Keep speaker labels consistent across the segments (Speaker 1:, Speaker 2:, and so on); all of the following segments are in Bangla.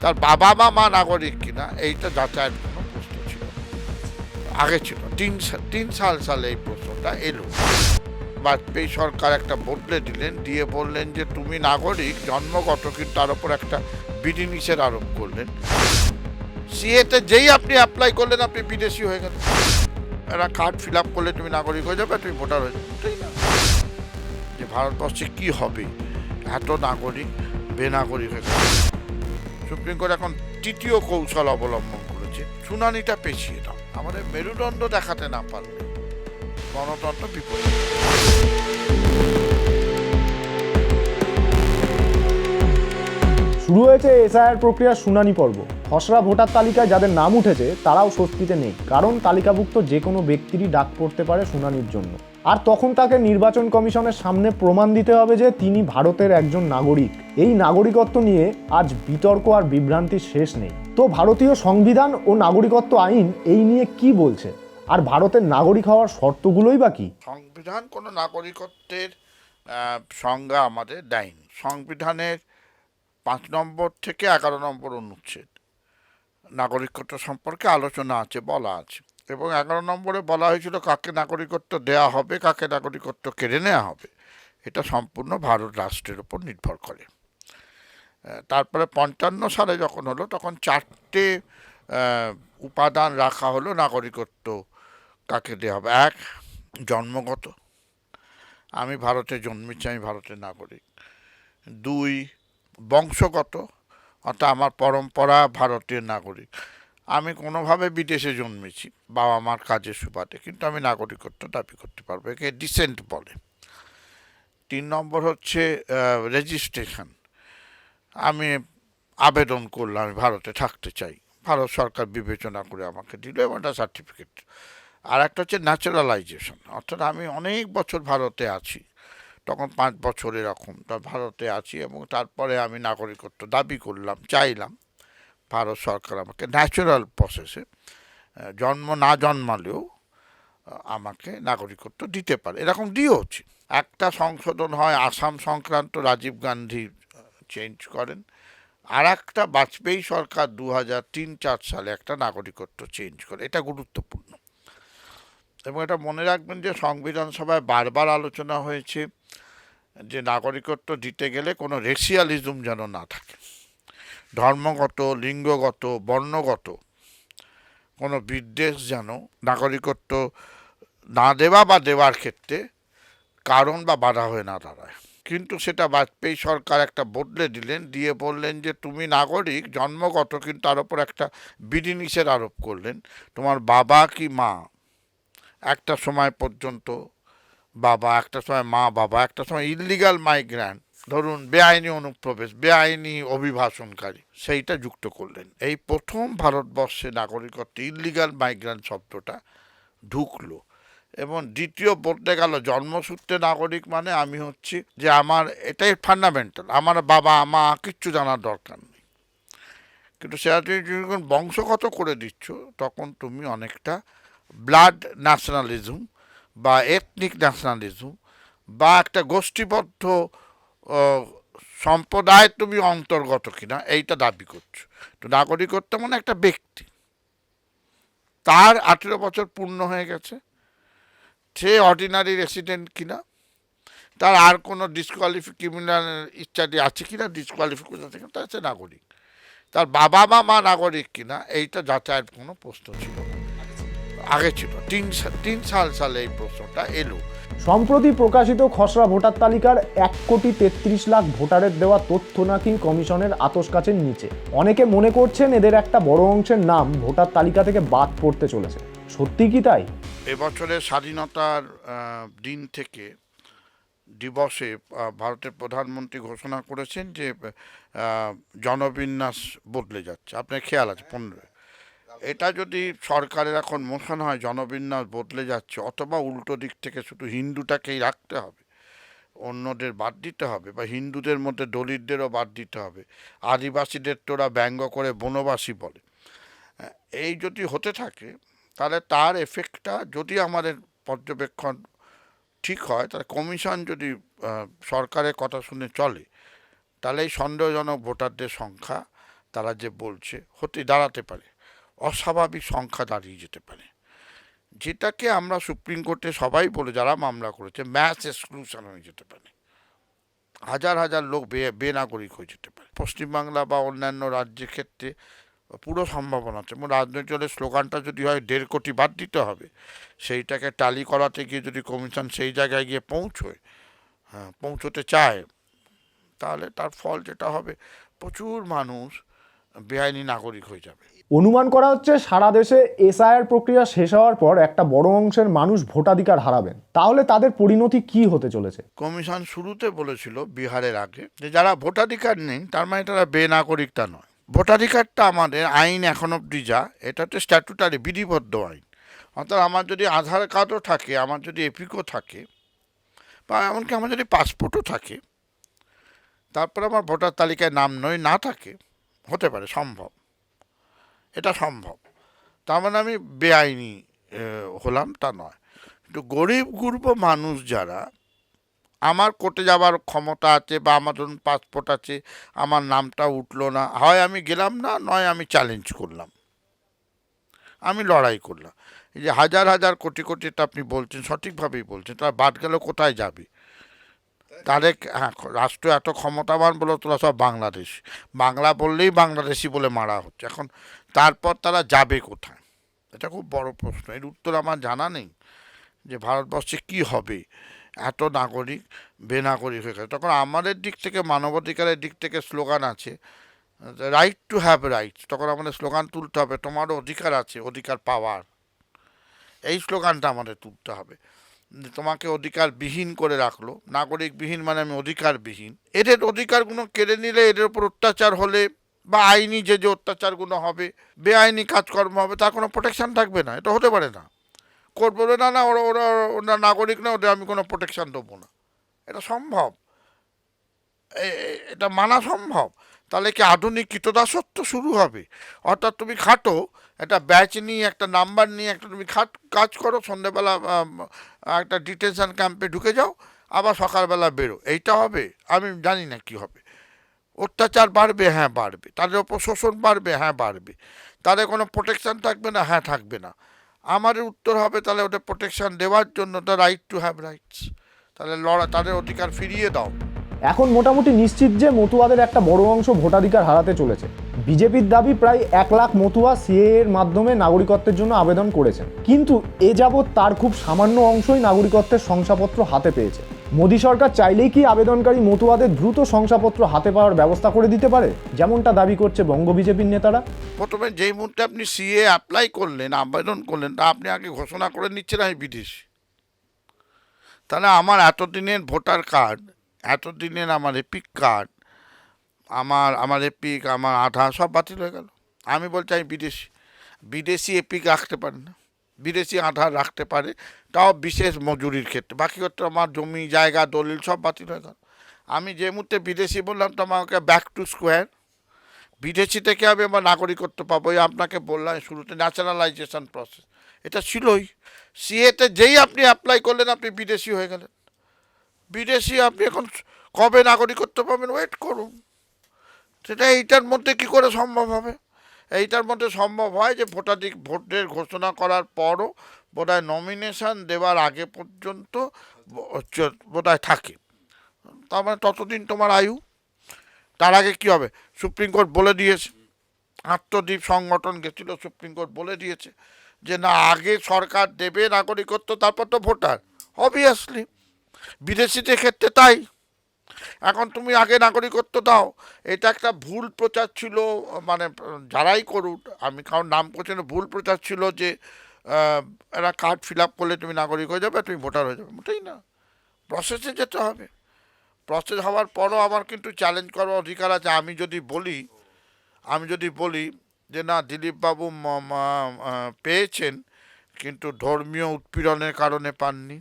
Speaker 1: তার বাবা বা মা নাগরিক কিনা এইটা যাচাইয়ের কোনো প্রশ্ন ছিল না। আগে ছিল 3 সালে এই প্রশ্নটা এলো। বাজপেয়ী সরকার একটা বদলে দিলেন, দিয়ে বললেন যে তুমি নাগরিক জন্মগত, কিন্তু তার উপর একটা বিধিনিষেধ আরোপ করলেন। সিএতে যেই আপনি অ্যাপ্লাই করলেন আপনি বিদেশি হয়ে গেলেন। এরা কার্ড ফিল আপ করলে তুমি নাগরিক হয়ে যাবে, তুমি ভোটার হয়ে যাবে। তাই না? যে ভারতবর্ষে কি হবে, এত নাগরিক বেনাগরিক হয়ে গেছে। সুপ্রিম কোর্ট এখন তৃতীয় কৌশল অবলম্বন করেছে, শুনানিটা পেছিয়ে দাও। আমাদের মেরুদণ্ড দেখাতে না পারলে গণতন্ত্র বিপদে।
Speaker 2: শুরু হয়েছে এসআইআর প্রক্রিয়ার শুনানি পর্ব। খসড়া ভোটার তালিকায় যাদের নাম উঠেছে তারাও স্বস্তিতে নেই, কারণ তালিকাভুক্ত যে কোনো ব্যক্তিরই ডাক পড়তে পারে শুনানির জন্য। আর তখন তাকে নির্বাচন কমিশনের সামনে প্রমাণ দিতে হবে যে তিনি ভারতের একজন নাগরিক। এই নাগরিকত্ব নিয়ে আজ বিতর্ক আর বিভ্রান্তির শেষ নেই। তো ভারতীয় সংবিধান ও নাগরিকত্ব আইন এই নিয়ে কি বলছে, আর ভারতের নাগরিক হওয়ার শর্তগুলোই বা কি?
Speaker 1: সংবিধান কোনো নাগরিকত্বের সংজ্ঞা আমাদের দেয়নি। সংবিধানের 5 নম্বর থেকে 11 নম্বর অনুচ্ছেদ নাগরিকত্ব সম্পর্কে আলোচনা আছে, বলা আছে। এবং 11 নম্বরে বলা হয়েছিল কাকে নাগরিকত্ব দেয়া হবে, কাকে নাগরিকত্ব কেড়ে নেওয়া হবে, এটা সম্পূর্ণ ভারত রাষ্ট্রের উপর নির্ভর করে। তারপরে 55 সালে যখন হলো তখন 4টে উপাদান রাখা হলো নাগরিকত্ব কাকে দেওয়া হবে। 1, জন্মগত, আমি ভারতে জন্মেছি, আমি ভারতের নাগরিক। 2, বংশগত, অর্থাৎ আমার পরম্পরা ভারতীয় নাগরিক, আমি কোনোভাবে বিদেশে জন্মেছি বাবা মার কাজের সুবাদে, কিন্তু আমি নাগরিকত্ব দাবি করতে পারবো, একে ডিসেন্ট বলে। 3 নম্বর হচ্ছে রেজিস্ট্রেশন, আমি আবেদন করলাম আমি ভারতে থাকতে চাই, ভারত সরকার বিবেচনা করে আমাকে দিল এবং একটা সার্টিফিকেট। আর একটা হচ্ছে ন্যাচারালাইজেশন, অর্থাৎ আমি অনেক বছর ভারতে আছি, তখন 5 বছর এরকম ভারতে আছি, এবং তারপরে আমি নাগরিকত্ব দাবি করলাম, চাইলাম, ভারত সরকার আমাকে ন্যাচারাল প্রসেসে জন্ম না জন্মালেও আমাকে নাগরিকত্ব দিতে পারে, এরকম দিয়েওছি। একটা সংশোধন হয় আসাম সংক্রান্ত, রাজীব গান্ধী চেঞ্জ করেন। আর একটা বাজপেয়ী সরকার 2003-4 সালে একটা নাগরিকত্ব চেঞ্জ করে, এটা গুরুত্বপূর্ণ। এবং এটা মনে রাখবেন যে সংবিধান সভায় বারবার আলোচনা হয়েছে যে নাগরিকত্ব দিতে গেলে কোনো রেশিয়ালিজম যেন না থাকে, ধর্মগত, লিঙ্গগত, বর্ণগত কোনো বিদ্বেষ যেন নাগরিকত্ব না দেওয়া বা দেওয়ার ক্ষেত্রে কারণ বা বাধা হয়ে না দাঁড়ায়। কিন্তু সেটা বাজপেয়ী সরকার একটা বদলে দিলেন, দিয়ে বললেন যে তুমি নাগরিক জন্মগত, কিন্তু তার উপর একটা বিধিনিষেধ আরোপ করলেন, তোমার বাবা কি মা একটা সময় পর্যন্ত বাবা, একটা সময় মা বাবা, একটা সময় ইললিগাল মাইগ্র্যান্ট, ধরুন বেআইনি অনুপ্রবেশ, বেআইনি অভিবাসনকারী, সেইটা যুক্ত করলেন। এই প্রথম ভারতবর্ষে নাগরিকত্ব ইললিগাল মাইগ্র্যান্ট শব্দটা ঢুকলো। এবং দ্বিতীয় বলতে গেল জন্মসূত্রে নাগরিক, মানে আমি হচ্ছি যে আমার এটাই ফান্ডামেন্টাল, আমার বাবা মা কিচ্ছু জানার দরকার নেই। কিন্তু সেটা তুমি যখন বংশগত করে দিচ্ছ তখন তুমি অনেকটা ব্লাড ন্যাশনালিজম বা এথনিক ন্যাশনালিজম বা একটা গোষ্ঠীবদ্ধ সম্প্রদায় তুমি অন্তর্গত কিনা এইটা দাবি করছো। তো নাগরিকত্ব মানে একটা ব্যক্তি, তার 18 বছর পূর্ণ হয়ে গেছে, সে অর্ডিনারি রেসিডেন্ট কিনা, তার আর কোনো ক্রিমিনাল ইত্যাদি আছে কিনা, ডিসকোয়ালিফিকেশন থেকে তার সে নাগরিক, তার বাবা বা মা নাগরিক কিনা এইটা যাচাইয়ের কোনো প্রশ্ন ছিল না। আগে ছিল 3 সালে এই প্রশ্নটা এলো।
Speaker 2: সম্প্রতি প্রকাশিত খসড়া ভোটার তালিকার 1,33,00,000 ভোটারের দেওয়া তথ্য নাকি কমিশনের আতশকাচের নিচে। অনেকে মনে করছেন এদের একটা বড় অংশের নাম ভোটার তালিকা থেকে বাদ পড়তে চলেছে। সত্যি কি তাই?
Speaker 1: এবছরের স্বাধীনতার দিন থেকে দিবসে ভারতের প্রধানমন্ত্রী ঘোষণা করেছেন যে জনবিন্যাস বদলে যাচ্ছে। আপনার খেয়াল আছে 15, এটা যদি সরকারের এখন মোশন হয় জনবিন্যাস বদলে যাচ্ছে, অথবা উল্টো দিক থেকে শুধু হিন্দুটাকেই রাখতে হবে, অন্যদের বাদ দিতে হবে, বা হিন্দুদের মধ্যে দলিতদেরও বাদ দিতে হবে, আদিবাসীদের তোরা ব্যঙ্গ করে বনবাসী বলে, এই যদি হতে থাকে তাহলে তার এফেক্টটা যদি আমাদের পর্যবেক্ষণ ঠিক হয়, তাহলে কমিশন যদি সরকারের কথা শুনে চলে, তাহলে এই সন্দেহজনক ভোটারদের সংখ্যা তারা যে বলছে হতে দাঁড়াতে পারে, অস্বাভাবিক সংখ্যা দাঁড়িয়ে যেতে পারে, যেটাকে আমরা সুপ্রিম কোর্টে সবাই বলে যারা মামলা করেছে ম্যাস এক্সক্লুশন হয়ে যেতে পারে, হাজার হাজার লোক বেনাগরিক হয়ে যেতে পারে। পশ্চিমবাংলা বা অন্যান্য রাজ্যের ক্ষেত্রে পুরো সম্ভাবনা আছে। এবং রাজনৈতিক দলের স্লোগানটা যদি হয় 1.5 কোটি বাদ দিতে হবে, সেইটাকে টালি করাতে গিয়ে যদি কমিশন সেই জায়গায় গিয়ে পৌঁছতে চায়, তাহলে তার ফল যেটা হবে প্রচুর মানুষ বেআইনি নাগরিক হয়ে যাবে।
Speaker 2: অনুমান করা হচ্ছে সারা দেশে এসআইআর প্রক্রিয়া শেষ হওয়ার পর একটা বড় অংশের মানুষ ভোটাধিকার হারাবেন। তাহলে তাদের পরিণতি কি হতে চলেছে?
Speaker 1: কমিশন শুরুতে বলেছিল বিহারের আগে যে যারা ভোটাধিকার নেই তার মানে তারা বেনাগরিক তা নয়। ভোটাধিকারটা আমাদের আইন এখন অব্দি যা, এটা তো স্ট্যাটুটারি বিধিবদ্ধ আইন। অর্থাৎ আমার যদি আধার কার্ডও থাকে, আমার যদি এপিকও থাকে, বা এমনকি আমার যদি পাসপোর্টও থাকে, তারপর আমার ভোটার তালিকায় নাম না থাকে, হতে পারে, সম্ভব, এটা সম্ভব। তার মানে আমি বেআইনি হলাম তা নয়। কিন্তু গরিব গুরব মানুষ যারা, আমার কোর্টে যাওয়ার ক্ষমতা আছে বা আমার ধরুন পাসপোর্ট আছে, আমার নামটা উঠলো না, হয় আমি গেলাম না, নয় আমি চ্যালেঞ্জ করলাম, আমি লড়াই করলাম। এই যে হাজার হাজার কোটি কোটিটা আপনি বলছেন, সঠিকভাবেই বলছেন, তারা বাদ গেল কোথায় যাবে? তাদের হ্যাঁ, রাষ্ট্র এত ক্ষমতাবান বলে তোরা সব বাংলাদেশ, বাংলা বললেই বাংলাদেশি বলে মারা হচ্ছে। এখন তারপর তারা যাবে কোথায়? এটা খুব বড় প্রশ্ন, এর উত্তর আমার জানা নেই যে ভারতবর্ষে কি হবে এত নাগরিক বেনাগরিক হয়ে গেছে। তখন আমাদের দিক থেকে, মানবাধিকারের দিক থেকে স্লোগান আছে রাইট টু হ্যাভ রাইটস, তখন আমাদের স্লোগান তুলতে হবে তোমারও অধিকার আছে অধিকার পাওয়ার, এই স্লোগানটা আমাদের তুলতে হবে। তোমাকে অধিকারবিহীন করে রাখলো, নাগরিকবিহীন মানে আমি অধিকারবিহীন, এদের অধিকারগুলো কেড়ে নিলে, এদের উপর অত্যাচার হলে বা আইনি যে অত্যাচারগুলো হবে, বেআইনি কাজকর্ম হবে, তার কোনো প্রোটেকশন থাকবে না। এটা হতে পারে না। কোর্ট বলবে না না ওরা ওরা ওরা নাগরিক না, ওদের আমি কোনো প্রোটেকশন দেবো না। এটা সম্ভব, এটা মানা সম্ভব। তাহলে কি আধুনিক কীটদাসত্ব শুরু হবে? অর্থাৎ তুমি খাটো, একটা ব্যাচ নিয়ে, একটা নাম্বার নিয়ে, একটা তুমি কাজ করো, সন্ধ্যেবেলা একটা ডিটেনশন ক্যাম্পে ঢুকে যাও, আবার সকালবেলা বেরো, এইটা হবে? আমি জানি না কি হবে। অত্যাচার বাড়বে, হ্যাঁ বাড়বে। তাদের ওপর শোষণ বাড়বে, হ্যাঁ বাড়বে। তাদের কোনো প্রোটেকশন থাকবে না, হ্যাঁ থাকবে না। আমার উত্তর হবে তাহলে ওদের প্রোটেকশন দেওয়ার জন্য the right to have rights, তাহলে তাদের অধিকার ফিরিয়ে দাও।
Speaker 2: এখন মোটামুটি নিশ্চিত যে মতুয়াদের একটা বড় অংশ ভোটাধিকার হারাতে চলেছে। বিজেপির দাবি প্রায় 1 লাখ মতুয়া সিএএ এর মাধ্যমে নাগরিকত্বের জন্য আবেদন করেছেন, কিন্তু এ যাবৎ তার খুব সামান্য অংশই নাগরিকত্বের শংসাপত্র হাতে পেয়েছে। মোদী সরকার চাইলেই কি আবেদনকারী মতুয়াদের দ্রুত শংসাপত্র হাতে পাওয়ার ব্যবস্থা করে দিতে পারে, যেমনটা দাবি করছে বঙ্গ বিজেপির নেতারা?
Speaker 1: প্রথমে যেই মুহূর্তে আপনি সিএ অ্যাপ্লাই করলেন, আবেদন করলেন, তা আপনি আগে ঘোষণা করে নিচ্ছেন আমি বিদেশি। তাহলে আমার এতদিনের ভোটার কার্ড, এতদিনের আমার এপিক কার্ড, আমার এপিক, আমার আধার সব বাতিল হয়ে গেল। আমি বলছি আমি বিদেশি এপিক রাখতে পারি না, বিদেশি আধার রাখতে পারে, তাও বিশেষ মজুরির ক্ষেত্রে। বাকি ক্ষেত্রে আমার জমি জায়গা দলিল সব বাতিল হয়ে গেল। আমি যে মুহূর্তে বিদেশি বললাম তো আমাকে ব্যাক টু স্কোয়ার। বিদেশি থেকে আমি আমার নাগরিকত্ব পাবো। এই আপনাকে বললাম শুরুতে ন্যাচারালাইজেশন প্রসেস, এটা ছিলই। সিএতে যেই আপনি অ্যাপ্লাই করলেন আপনি বিদেশি হয়ে গেলেন। বিদেশি আপনি এখন কবে নাগরিকত্ব পাবেন? ওয়েট করুন। সেটা এইটার মধ্যে কি করে সম্ভব হবে? এইটার মধ্যে সম্ভব হয় যে ভোটের ঘোষণা করার পরও বোধহয় নমিনেশন দেওয়ার আগে পর্যন্ত বোধহয় থাকে। তার মানে ততদিন তোমার আয়ু। তার আগে কি হবে? সুপ্রিম কোর্ট বলে দিয়েছে, আত্মদ্বীপ সংগঠন গেছিল, সুপ্রিম কোর্ট বলে দিয়েছে যে না, আগে সরকার দেবে নাগরিকত্ব, তারপর তো ভোটার। অবভিয়াসলি বিদেশিদের ক্ষেত্রে তাই। এখন তুমি আগে নাগরিকত্ব দাও, এটা একটা ভুল প্রচার ছিল। মানে যারাই করুন, আমি কারণ নাম করছি না, ভুল প্রচার ছিল যে একটা কার্ড ফিল আপ করলে তুমি নাগরিক হয়ে যাবে, তুমি ভোটার হয়ে যাবে। মোটেই না, প্রসেসে যেতে হবে। প্রসেস হওয়ার পরও আমার কিন্তু চ্যালেঞ্জ করার অধিকার আছে। আমি যদি বলি যে না, দিলীপবাবু পেয়েছেন কিন্তু ধর্মীয় উৎপীড়নের কারণে পাননি,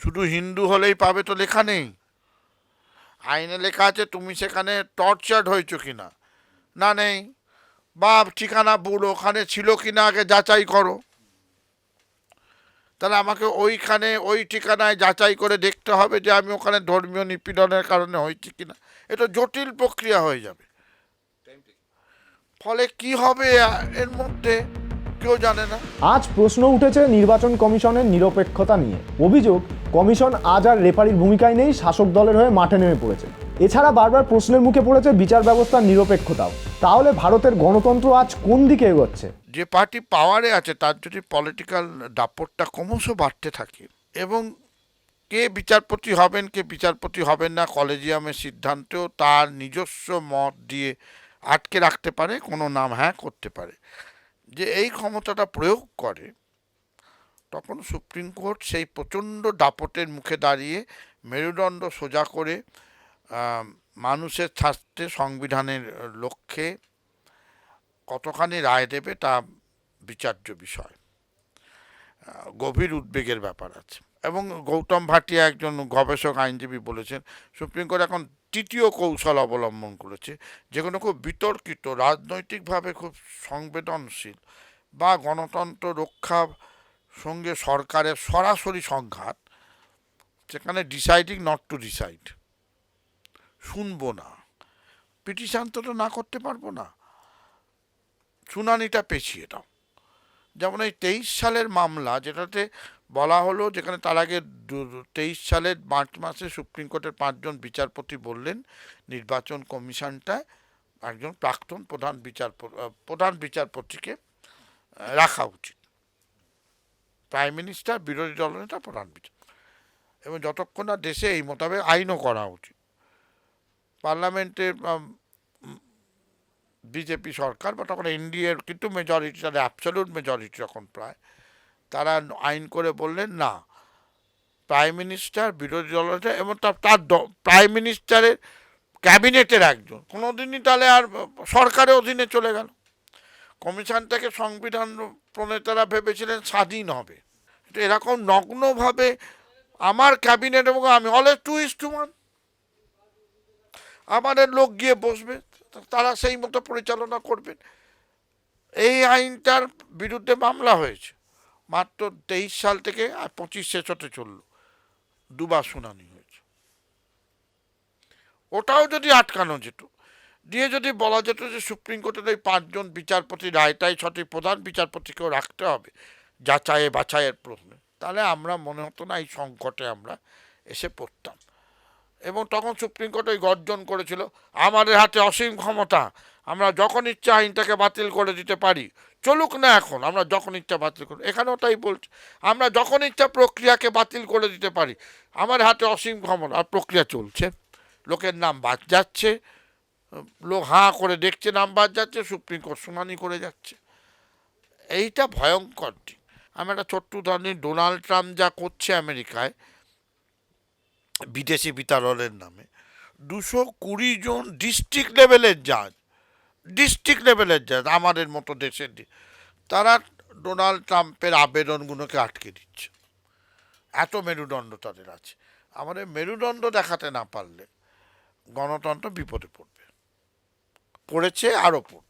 Speaker 1: শুধু হিন্দু হলেই পাবে তো লেখা নেই। আইনে লেখা আছে তুমি সেখানে টর্চার্ড হয়েছো কিনা, না নেই। বা ঠিকানা ভুল, ওখানে ছিল কিনা আগে যাচাই করো। তাহলে আমাকে ওইখানে ওই ঠিকানায় যাচাই করে দেখতে হবে যে আমি ওখানে ধর্মীয় নিপীড়নের কারণে হয়েছি কিনা। এটা জটিল প্রক্রিয়া হয়ে যাবে। ফলে কি হবে এর মধ্যে কেউ জানে না।
Speaker 2: আজ প্রশ্ন উঠেছে নির্বাচন কমিশনের নিরপেক্ষতা নিয়ে। অভিযোগ, কমিশন আজ আর রেফারির ভূমিকায় নেই, শাসক দলের হয়ে মাঠে নেমে পড়েছে। এছাড়া বারবার প্রশ্নের মুখে পড়েছে বিচার ব্যবস্থার নিরপেক্ষতাও। তাহলে ভারতের গণতন্ত্র আজ কোন দিকে এগোচ্ছে?
Speaker 1: যে পার্টি পাওয়ারে আছে তার যদি পলিটিক্যাল দাপটটা ক্রমশ বাড়তে থাকে এবং কে বিচারপতি হবেন কে বিচারপতি হবেন না কলেজিয়ামের সিদ্ধান্তেও তার নিজস্ব মত দিয়ে আটকে রাখতে পারে, কোনো নাম হ্যাঁ করতে পারে, যে এই ক্ষমতাটা প্রয়োগ করে, তখন সুপ্রিম কোর্ট সেই প্রচণ্ড দাপটের মুখে দাঁড়িয়ে মেরুদণ্ড সোজা করে মানুষের স্বার্থে সংবিধানের লক্ষ্যে কতখানি রায় দেবে তা বিচার্য বিষয়। গভীর উদ্বেগের ব্যাপার আছে। এবং গৌতম ভাটিয়া একজন গবেষক আইনজীবী বলেছেন সুপ্রিম কোর্ট এখন তৃতীয় কৌশল অবলম্বন করেছে, যেগুলো খুব বিতর্কিত, রাজনৈতিকভাবে খুব সংবেদনশীল বা গণতন্ত্র রক্ষা সঙ্গে সরকারের সরাসরি সংঘাত, সেখানে ডিসাইডিং নট টু ডিসাইড, শুনবো না, পিটিশন তো না করতে পারবো না, শুনানিটা পেছিয়ে দাও। যেমন এই 23 সালের মামলা যেটাতে বলা হলো, যেখানে তার আগে 23 সালের মার্চ মাসে সুপ্রিম কোর্টের 5 জন বিচারপতি বললেন নির্বাচন কমিশনটা একজন প্রাক্তন প্রধান বিচারপতিকে রাখা উচিত, প্রাইম মিনিস্টার বিরোধী দলনেতা প্রধান বিচার, এবং যতক্ষণ না দেশে এই মোতাবেক আইনও করা উচিত। পার্লামেন্টে বিজেপি সরকার বা তখন এনডিএর কিন্তু মেজরিটি, তাদের অ্যাবসলিউট মেজরিটি তখন প্রায়, তারা আইন করে বললেন না, প্রাইম মিনিস্টার বিরোধী দলনেতা এবং তার প্রাইম মিনিস্টারের ক্যাবিনেটের একজন কোনোদিনই তাহলে আর সরকারের অধীনে চলে গেল। কমিশনটাকে সংবিধান প্রণেতারা ভেবেছিলেন স্বাধীন হবে, এরকম নগ্নভাবে আমার ক্যাবিনেট এবং আমি অলওয়েজ 2:1, আমাদের লোক গিয়ে বসবে, তারা সেই মতো পরিচালনা করবেন। এই আইনটার বিরুদ্ধে মামলা হয়েছে মাত্র 23 সাল থেকে, আর 25 শেষ হতে চলল, দুবার শুনানি হয়েছে। ওটাও যদি আটকানো যেত, দিয়ে যদি বলা যেত যে সুপ্রিম কোর্টের এই 5 জন বিচারপতি রায়টাই সঠিক, প্রধান বিচারপতিকেও রাখতে হবে যাচাইয়ে বাছাইয়ের প্রশ্নে, তাহলে আমরা মনে হতো না এই সংকটে আমরা এসে পড়তাম। এবং তখন সুপ্রিম কোর্ট ওই গর্জন করেছিল আমাদের হাতে অসীম ক্ষমতা, আমরা যখন ইচ্ছা আইনটাকে বাতিল করে দিতে পারি, চলুক না এখন, আমরা যখন ইচ্ছা বাতিল করি। এখানেও তাই বলছে, আমরা যখন ইচ্ছা প্রক্রিয়াকে বাতিল করে দিতে পারি, আমার হাতে অসীম ক্ষমতা। আর প্রক্রিয়া চলছে, লোকের নাম বাদ যাচ্ছে, লোক হাঁ করে দেখছে নাম বাদ যাচ্ছে, সুপ্রিম কোর্ট শুনানি করে যাচ্ছে। এইটা ভয়ঙ্কর দিক। আমি একটা ছোট্ট উদাহরণ, ডোনাল্ড ট্রাম্প যা করছে আমেরিকায় বিদেশি বিতাড়নের নামে, 220 জন ডিস্ট্রিক্ট লেভেলের জাজ আমাদের মতো দেশের, তারা ডোনাল্ড ট্রাম্পের আবেদনগুলোকে আটকে দিচ্ছে। এত মেরুদণ্ড তাদের আছে। আমাদের মেরুদণ্ড দেখাতে না পারলে গণতন্ত্র বিপদে পড়বে, পড়েছে, আরও পড়বে।